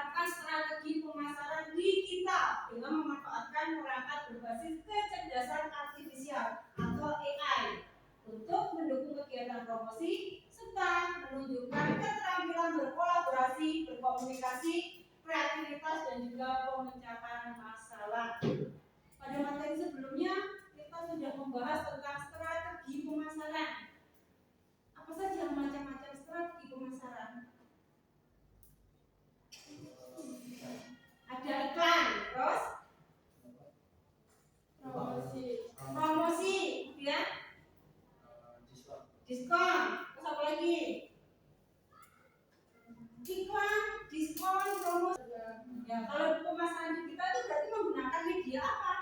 menerapkan strategi pemasaran digital dengan memanfaatkan perangkat berbasis kecerdasan artifisial atau AI untuk mendukung kegiatan promosi serta menunjukkan keterampilan berkolaborasi, berkomunikasi, kreativitas dan juga pemecahan masalah. Pada materi sebelumnya kita sudah membahas tentang strategi pemasaran. Apa saja macam-macam strategi pemasaran? Ada iklan, terus promosi, ya, diskon, terus apa lagi? Iklan, diskon, promosi. Ya, kalau pemasaran kita itu berarti menggunakan media apa?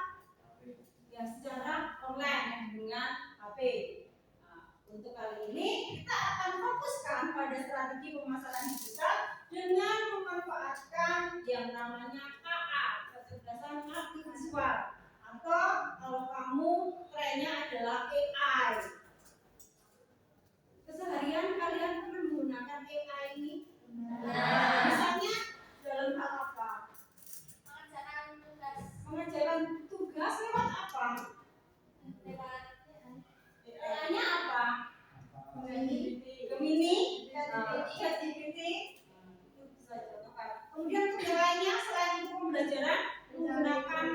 Ya, secara online dengan HP. Nah, untuk kali ini kita akan fokuskan pada strategi pemasaran digital dengan memanfaatkan yang namanya KA, kecerdasan artifisial, atau kalau kamu trennya adalah AI. Keseharian kalian pernah menggunakan AI ini? Misalnya dalam hal apa? Mengerjakan tugas lewat apa? AI-nya apa? Gemini, ChatGPT. Kemudian untuk yang lainnya selain untuk pembelajaran menggunakan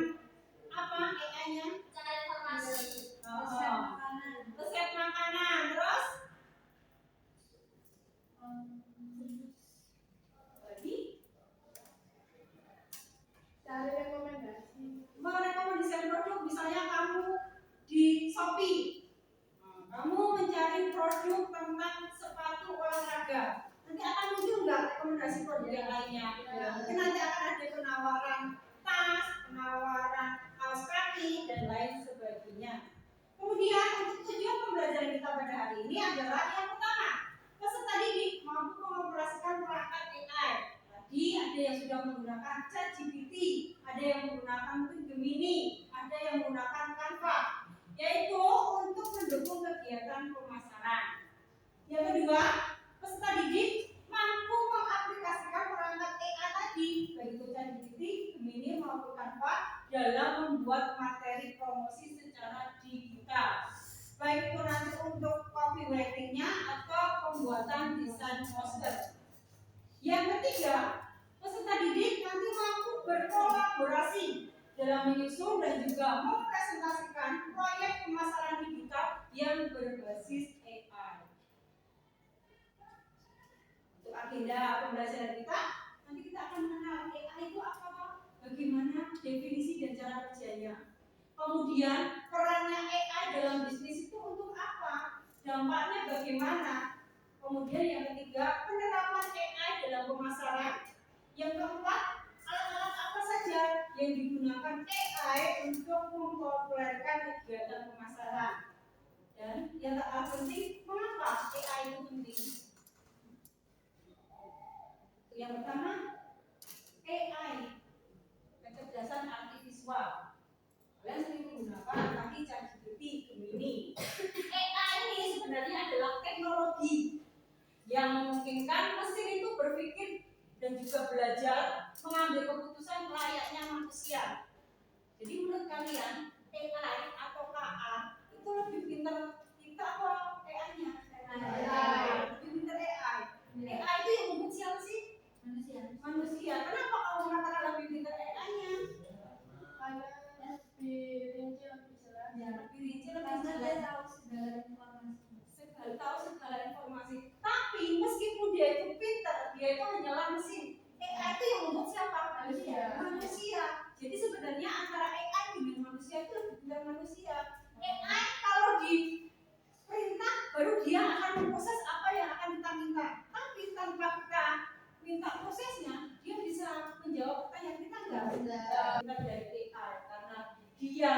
apa AI-nya? Cari informasi. Resep makanan. Terus? Lagi? Cari rekomendasi. Merekomendasikan produk, misalnya kamu di Shopee. Kamu mencari produk tentang sepatu olahraga. Nanti akan muncul nggak rekomendasi produk yang lainnya? Mungkin nanti akan ada penawaran tas, penawaran kaos kaki dan lain sebagainya. Kemudian untuk tujuan pembelajaran kita pada hari ini adalah yang pertama, peserta didik mampu mengoperasikan perangkat AI. Tadi ada yang sudah menggunakan ChatGPT, ada yang menggunakan Gemini, ada yang menggunakan Canva, yaitu untuk mendukung kegiatan pemasaran. Yang kedua, peserta didik mampu mengaplikasikan perangkat AI tadi, baik itu ChatGPT, Gemini maupun Canva, dalam membuat materi promosi secara digital. Baik itu nanti untuk copywriting-nya atau pembuatan desain poster. Yang ketiga, peserta didik nanti mampu berkolaborasi dalam menyusun dan juga mempresentasikan proyek pemasaran digital yang berbasis AI. Untuk agenda pembelajaran kita, nanti kita akan mengenal AI itu apa, bagaimana definisi dan cara kerjanya. Kemudian perannya AI dalam bisnis itu untuk apa, dampaknya bagaimana. Kemudian yang ketiga, penerapan AI dalam pemasaran. Yang keempat, alat-alat apa saja yang digunakan AI untuk mempopulerkan kegiatan pemasaran. Dan yang tak kalah penting, mengapa AI itu penting? Yang pertama, AI, kecerdasan artifisial. Kalian sering menggunakan tadi ChatGPT, Gemini. AI ini sebenarnya adalah teknologi yang memungkinkan mesin itu berpikir dan juga belajar mengambil keputusan layaknya manusia. Jadi menurut kalian AI atau KA itu lebih pintar kita apa AI-nya? Lebih pintar AI. AI itu yang membuat siapa sih? Manusia. Kenapa kamu mengatakan lebih pintar AI-nya? Lebih rinci, lebih jelas. Tahu segala informasi. Tapi meskipun dia itu pintar, dia itu hanyalah mesin. AI itu yang membuat siapa? Manusia. Jadi sebenarnya antara AI dengan manusia itu lebih pintar manusia. AI kalau diperintah baru dia akan memproses apa yang akan kita minta. Tapi tanpa kita minta prosesnya, dia bisa menjawab pertanyaan kita enggak? Kita dari AI karena dia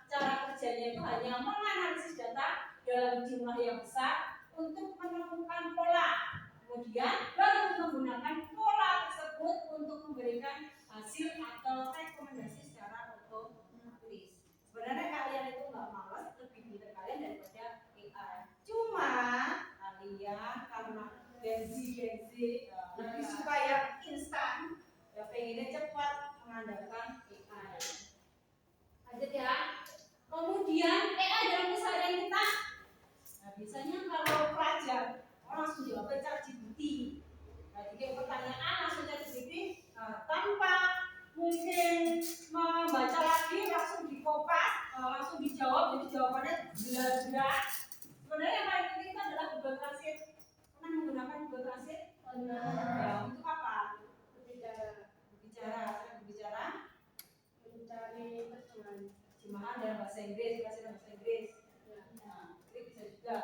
cara kerjanya itu hanya menganalisis data dalam jumlah yang besar untuk menemukan pola. Kemudian baru menggunakan pola tersebut untuk memberikan hasil atau rekomendasi secara otomatis. Sebenarnya kalian itu nggak malas, lebih pintar kalian daripada AI. Cuma kalian karena Gen Z lebih suka yang instan, ya langsung dijawab, jadi jawabannya jelas. Sebenarnya yang paling penting itu adalah Google Translate. Pernah menggunakan Google Translate? Ya, untuk apa? Berbicara, mencari terjemahan dalam bahasa Inggris, bahasa Inggris. Nah, itu bisa juga.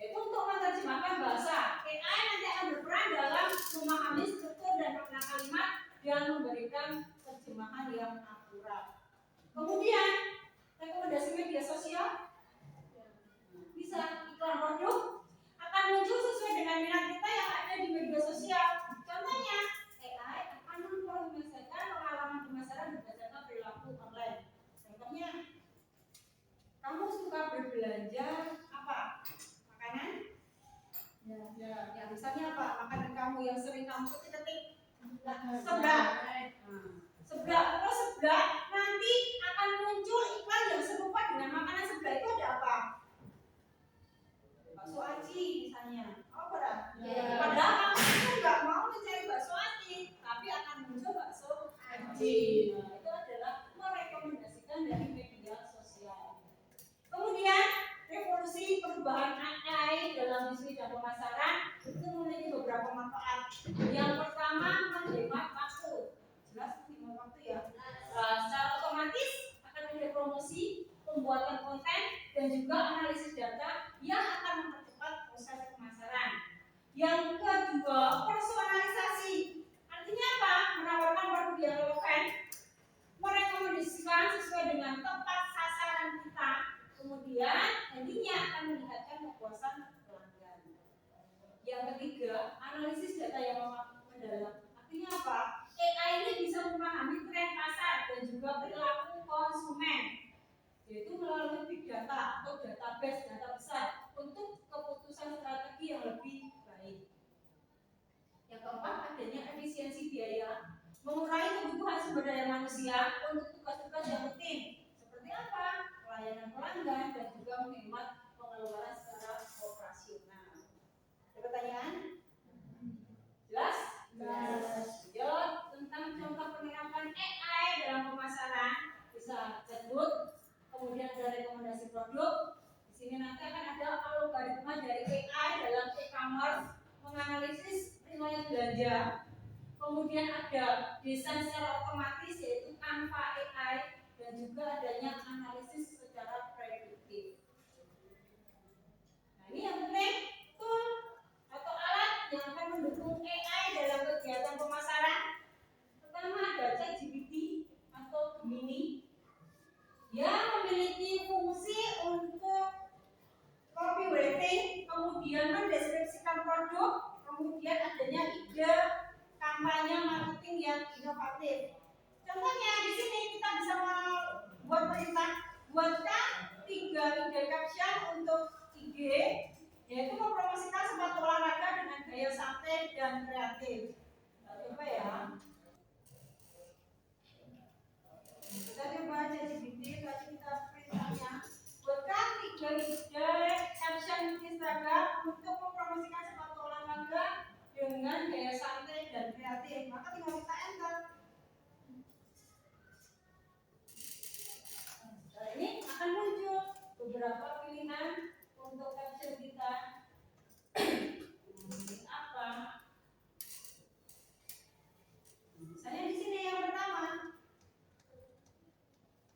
Itu untuk menerjemahkan bahasa. AI nanti akan berperan dalam memahami struktur dan makna kalimat dan memberikan terjemahan yang akurat. Kemudian rekomendasi media sosial bisa iklan produk akan muncul sesuai dengan minat kita yang ada di media sosial. Contohnya, AI akan menginformasikan pengalaman pemasaran berdasarkan perilaku online. Contohnya, kamu suka berbelanja apa? Makanan? Ya, misalnya apa? Makanan kamu yang sering kamu ketik-ketik seblak. Terus seblak nanti akan muncul iklan yang serupa dengan makanan seblak itu ada apa? Bakso aci misalnya. Oh, padahal kamu nggak mau mencari bakso aci, tapi akan muncul bakso aci. Nah, itu adalah merekomendasikan dari media sosial. Kemudian revolusi perubahan AI dalam bisnis dan pemasaran itu memiliki beberapa manfaat. Yang pertama, menghemat waktu. Jelas menghemat waktu ya. Secara otomatis akan ada promosi, pembuatan konten, dan juga analisis data yang akan mempercepat proses pemasaran. Yang kedua, personalisasi. Artinya apa? Menawarkan produk yang relevan, merekomendasikan sesuai dengan tepat sasaran kita. Kemudian nantinya akan meningkatkan kepuasan pelanggan. Yang ketiga, analisis data yang mendalam. Artinya apa? AI ini bisa memahami tren pasar dan juga perilaku konsumen, yaitu melalui big data atau database data besar untuk keputusan strategi yang lebih baik. Yang keempat, adanya efisiensi biaya, mengurangi kebutuhan sumber daya manusia untuk tugas-tugas yang penting. Seperti apa? Pelayanan pelanggan dan juga menghemat pengeluaran secara operasional. Ada pertanyaan? Jelas? Jawab tentang contoh penerapan AI dalam pemasaran bisa chatbot, kemudian ada rekomendasi produk. Di sini nanti akan ada algoritma dari AI dalam e-commerce menganalisis riwayat belanja. Kemudian ada desain secara otomatis yaitu Canva AI dan juga adanya analisis secara prediktif. Nah, ini yang penting tool atau alat yang akan mendukung AI dalam kegiatan pemasaran. Pertama ada ChatGPT atau Gemini yang memiliki fungsi untuk copywriting, kemudian mendeskripsikan produk, kemudian adanya ide kampanye marketing yang inovatif. Contohnya di sini kita bisa membuat perintah, buatkan 3 ide caption untuk IG, yaitu mempromosikan sepatu olahraga dengan gaya santai dan kreatif. Coba ya. Kita coba ChatGPT, tadi kita perintahnya buatkan 3 ide caption Instagram untuk mempromosikan sepatu olahraga dengan gaya santai dan kreatif. Maka tinggal kita enter. Nah, ini akan muncul beberapa pilihan untuk caption kita. Apa? Misalnya di sini yang pertama,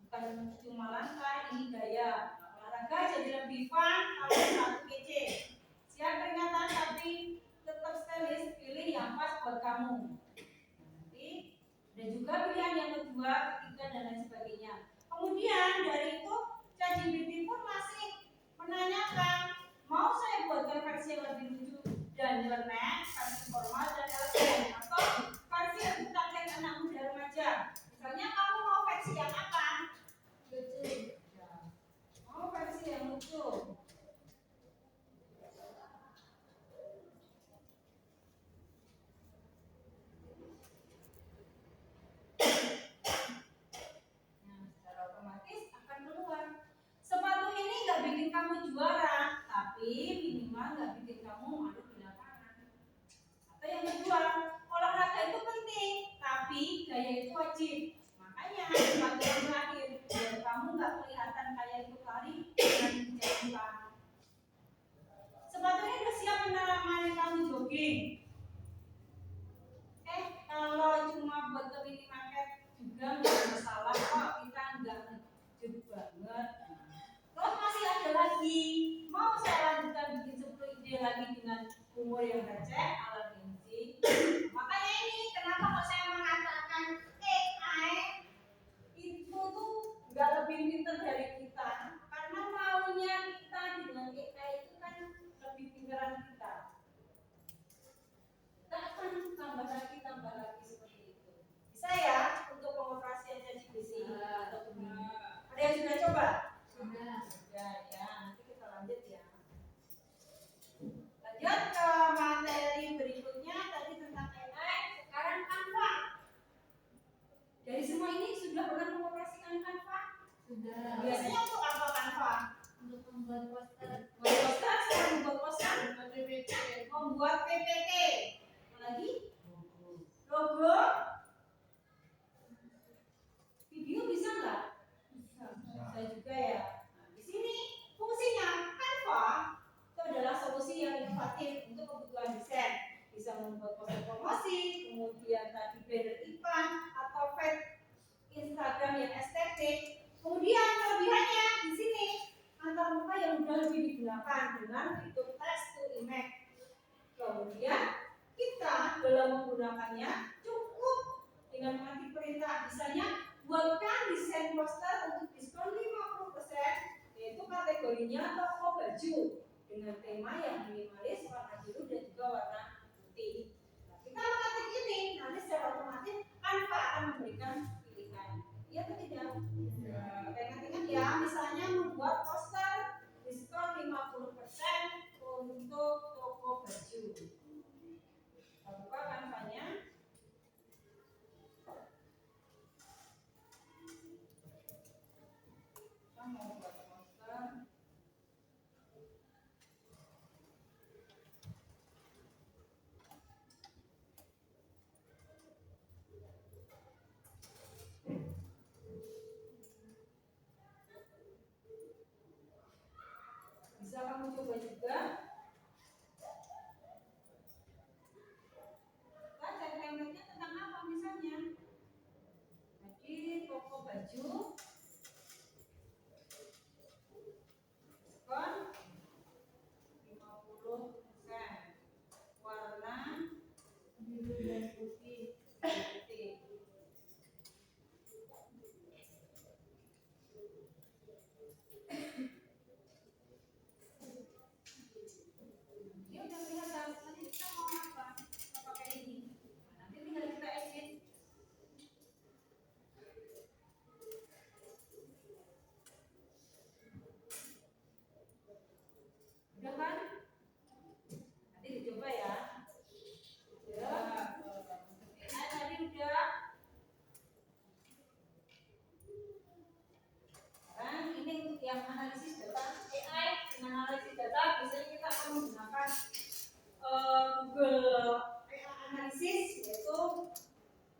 bukan cuma langkah, ini gaya olahraga jadi lebih fun kalau satu kece. Siap peringatan tapi tetap stylish, pilih yang pas buat kamu. Dan juga pilihan yang kedua, ketiga dan lain sebagainya. Kemudian dari itu ChatGPT pun masih menanyakan, mau saya buatkan versi yang lebih lucu dan nyeleneh, versi formal dan elegan, atau versi untuk target anak muda remaja. Misalnya kamu mau versi yang apa? Lucu. Mau versi yang lucu. Kamu juara, tapi minimal nggak bikin kamu malu di lapangan. Atau yang kedua, olahraga itu penting, tapi gaya itu wajib. Makanya sepatu yang terakhir, biar kamu nggak kelihatan kayak trading. Kalau cuma buat ke minimarket juga nggak masalah kok, kita nggak ngejut banget. Terus masih ada lagi, mau saya lanjutkan bikin 10 ide lagi dengan umur yang receh ala Genzi. Makanya ini kenapa kok saya mengatakan AI itu tuh nggak lebih pintar dari kita, karena maunya kita dengan AI itu kan lebih pintaran kita. Kita akan tambah lagi seperti itu. Bisa ya untuk pengoperasian ChatGPT atau ada yang sudah coba? Sudah ya, nanti kita lanjut ya. Lanjut ke materi berikutnya, tadi tentang AI, sekarang Canva. Dari semua ini sudah pernah mengoperasikan Canva? Sudah. Biasanya untuk apa Canva? Untuk membuat poster. Membuat poster, membuat PPT. Lagi? Logo? Video bisa nggak? Bisa juga ya. Nah, di sini fungsinya Canva itu adalah solusi yang inovatif untuk kebutuhan desain. Bisa membuat poster promosi, kemudian tadi banner iklan atau feed Instagram yang estetik. Kemudian kelebihannya di sini antarmuka yang mudah lebih digunakan dengan fitur text to image. Kemudian kita dalam menggunakannya cukup dengan mengetik perintah, misalnya buatkan desain poster untuk diskon 50%, yaitu kategorinya toko baju dengan tema yang minimalis, warna biru dan juga warna putih. Nah, kita mengetik ini, nanti secara otomatis Canva akan memberikan pilihan. Iya atau tidak? Ingat-ingat ya, misalnya membuat poster diskon 50% untuk toko baju. Kita buka Canva-nya. Kita mau buat poster. Bisa kamu coba juga. Kita cek template-nya tentang apa misalnya. Jadi toko baju diskon 50%, warna biru dan putih. Ini udah kelihatan. Nanti kita mau apa? Kita pakai ini. Nanti tinggal kita edit. Udah kan? Nanti dicoba ya. Tadi udah. Sekarang ini untuk yang analisis data AI. Dengan analisis data biasanya kita akan menggunakan Google Analysis, yaitu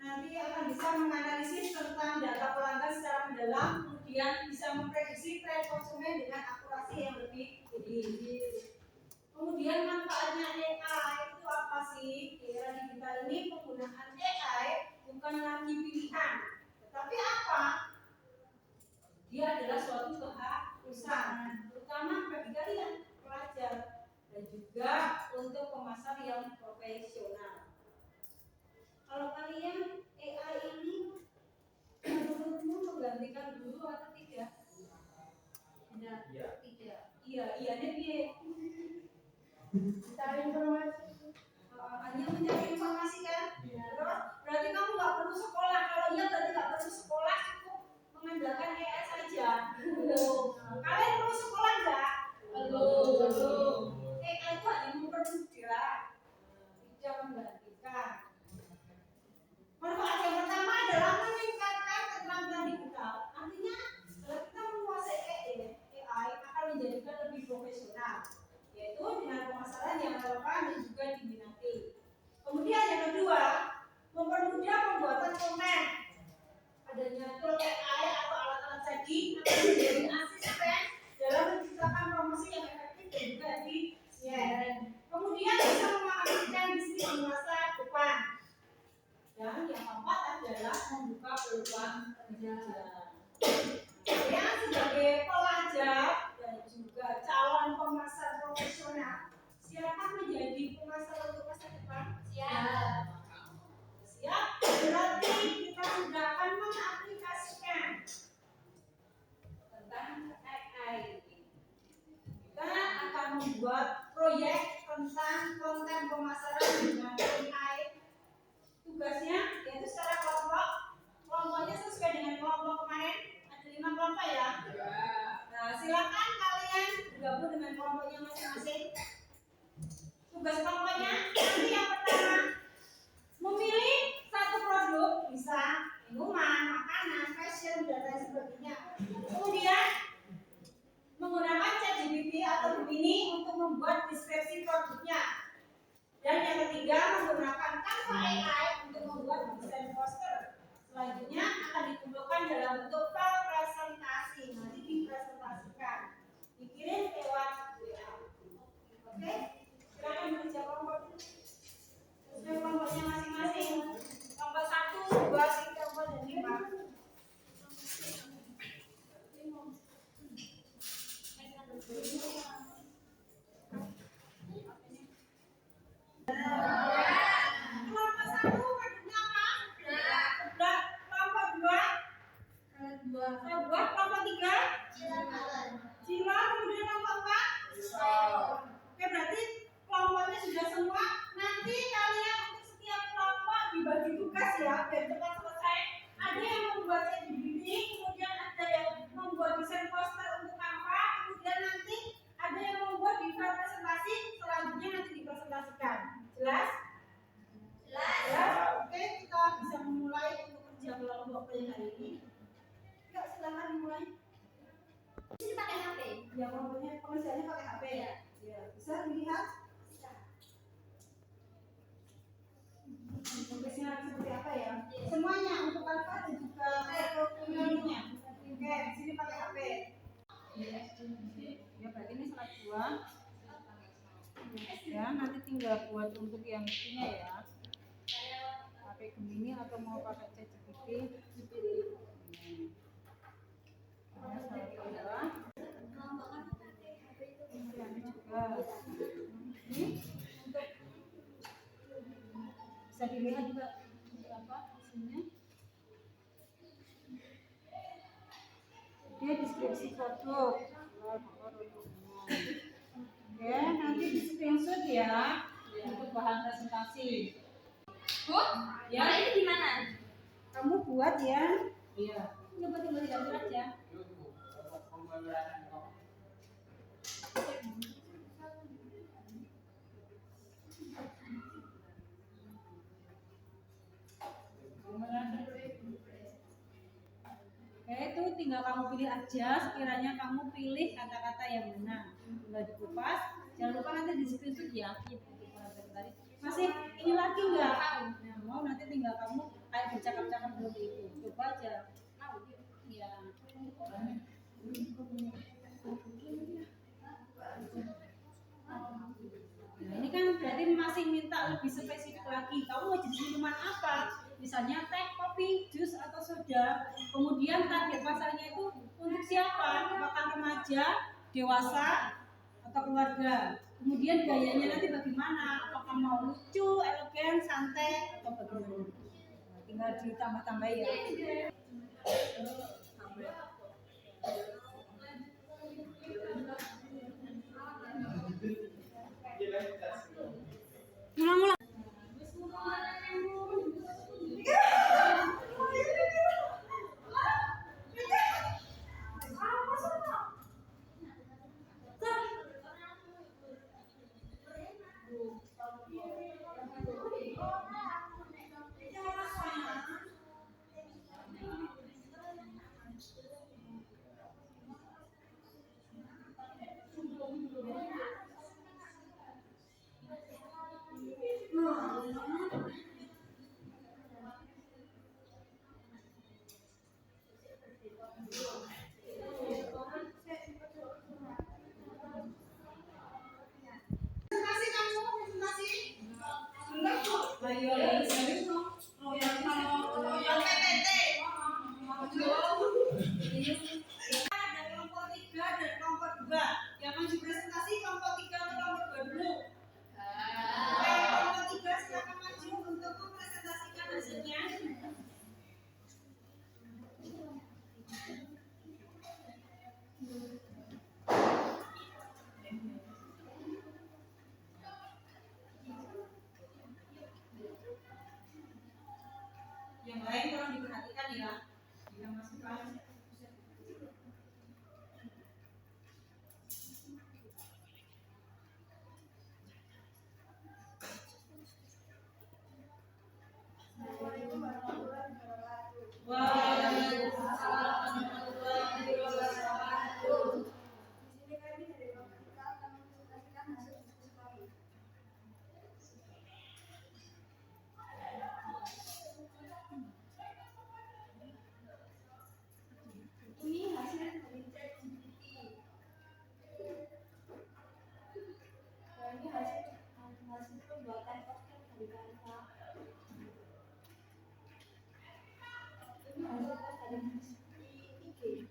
nanti akan bisa menganalisis tentang data pelanggan secara mendalam, kemudian bisa memprediksi tren konsumen dengan akurasi yang lebih tinggi. Kemudian manfaatnya AI itu apa sih? Di era digital ini penggunaan AI bukan lagi pilihan, tetapi apa? Dia adalah suatu keharusan, terutama bagi kalian pelajar dan juga untuk pemasar yang profesional. Kalau kalian AI ini menurutmu menggantikan guru atau tidak? Tidak. Iya deh. Mencari informasi. Hanya mencari informasi kan? Terus berarti kamu nggak perlu sekolah. Kalau iya berarti nggak perlu sekolah, cukup mengandalkan AI saja. Kalian perlu sekolah nggak? Belum. AI itu hanya mempermudah, tidak menggantikan. yang keempat adalah membuka peluang kerja. Saya sebagai pelajar dan juga calon pemasar profesional, siapa menjadi pemasar untuk masa depan? Siap. Siap. Berarti kita sudah akan mengaplikasikan tentang AI. Kita akan membuat proyek tentang konten pemasaran dengan AI. Tugasnya yaitu secara kelompok. Kelompoknya sesuai dengan kelompok kemarin. Ada 5 kelompok ya. Nah, silakan kalian bergabung dengan kelompoknya masing-masing. Tugas kelompoknya nanti yang pertama memilih satu produk, bisa minuman, makanan, fashion dan lain sebagainya. Kemudian menggunakan ChatGPT atau Gemini untuk membuat deskripsi produknya. Dan yang ketiga menggunakan Canva AI untuk membuat desain poster. Selanjutnya akan dikumpulkan dalam bentuk file presentasi. Nanti dipresentasikan, dikirim lewat WA. Oke, silakan bekerja kelompok. Sesuai kelompoknya masing-masing. Kelompok 1, 2, 3, 4, dan 5. Kelompok 1 maksudnya apa? Kelompok 2 kelompok 3 Cila, kemudian kelompok 4 Oke, berarti kelompoknya sudah semua. Nanti kalian untuk setiap kelompok dibagi tugas ya, biar cepat selesai. Ada yang membuat ChatGPT, kemudian ada yang membuat desain poster untuk Canva, kemudian nanti ada yang membuat di file presentasi, selanjutnya nanti dipresentasikan. Jelas? Jelas? Oke, kita bisa memulai untuk kerja kelompok yang hari ini. Yuk, silakan dimulai. Ini pakai HP. Ya, kelompoknya pengerjaannya pakai HP ya. Ya, bisa dilihat? Bisa. Tugasnya seperti apa ya? Semuanya untuk Canva dan juga videonya. Oke, di sini pakai HP. Ya, berarti ini slide 2. Ya, nanti tinggal buat untuk yang itunya ya. Pakai Gemini atau mau pakai ChatGPT, dipilih. Nah, slide 2. Ini juga. Ini untuk bisa dilihat juga berapa isinya. Dia deskripsi produk. Oke, nanti di screenshot ya untuk bahan presentasi. Bu, Ya, ini di mana? kamu buat ya. Iya. Coba tinggal diambil aja. Oke, itu tinggal kamu pilih aja. Sekiranya kamu pilih kata-kata yang mana, tinggal dikupas. Jangan lupa nanti di screenshot ya. Masih ini lagi nggak? Nah, mau nanti tinggal kamu kayak bercakap-cakap seperti itu. Coba aja. Ya. Nah, ini kan berarti masih minta lebih spesifik lagi. Kamu mau jenis minuman apa? Misalnya teh, kopi, jus, atau soda. Kemudian target pasarnya itu untuk siapa? Apakah remaja, dewasa, atau keluarga? Kemudian gayanya nanti bagaimana? Apakah mau lucu, elegan, santai, atau bagaimana? Nah, tinggal ditambah-tambah ya. Ulang-ulang. Yang lain tolong diperhatikan ya. Jika masih kelas ini hasil dari ChatGPT. Ini hasil pembuatan podcast dari Canva. Ini hasil post dari IG.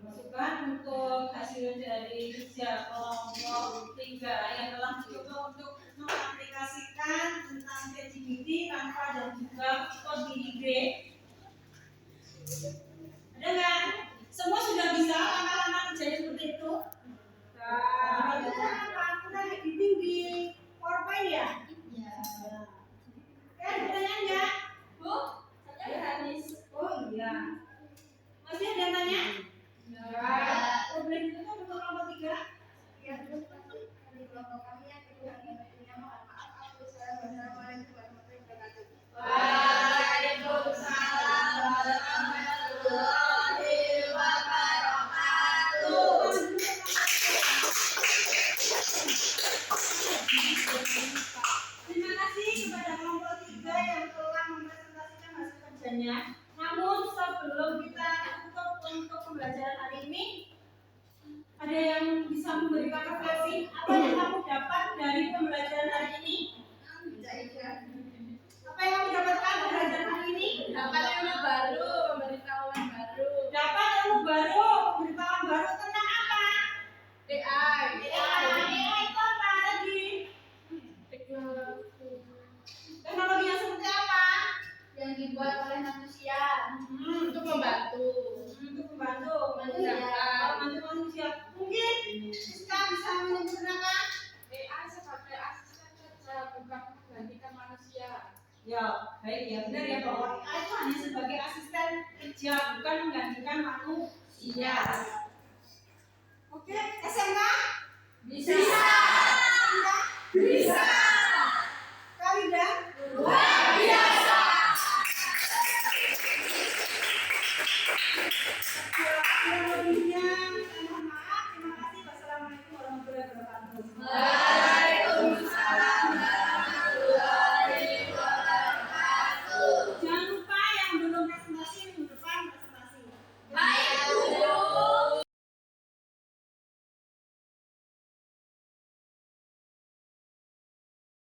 Masukkan untuk hasil dari kerja kelompok 3 yang telah mencoba untuk mengaplikasikan tentang ChatGPT, Canva dan juga post di IG. Ada nggak? Semua sudah bisa langkah-langkah kerjanya seperti itu? Nah, itu kan kita editing di PowerPoint ya? Iya. Ada pertanyaan nggak? Bu? Saya habis. Oh iya. Masih ada yang tanya? Enggak. Problem itu kan untuk kelompok 3? Ya, terus pasti di kelompok kami yang kedua yang mohon maaf. Assalamualaikum warahmatullahi wabarakatuh. Waalaikumsalam warahmatullahi wabarakatuh. Terima kasih kepada kelompok 3 yang telah mempresentasikan hasil kerjanya. Namun sebelum kita tutup untuk pembelajaran hari ini, ada yang bisa memberikan refleksi apa yang kamu dapat dari pembelajaran hari ini? Apa yang kamu dapatkan pembelajaran hari ini? Dapat ilmu baru, pemberitahuan baru. Dapat ilmu baru, pemberitahuan baru tentang apa? AI. AI itu apa lagi? Teknologi yang seperti apa? Yang dibuat oleh manusia untuk membantu. Untuk membantu manusia. Mungkin kita bisa menyempurnakan AI sebagai asisten kerja, bukan menggantikan manusia. Ya, baik ya, benar ya bahwa AI itu hanya sebagai asisten kerja, bukan menggantikan manusia. Oke, SMK? Bisa. Bisa. Kalida? Luar biasa. Kurang lebihnya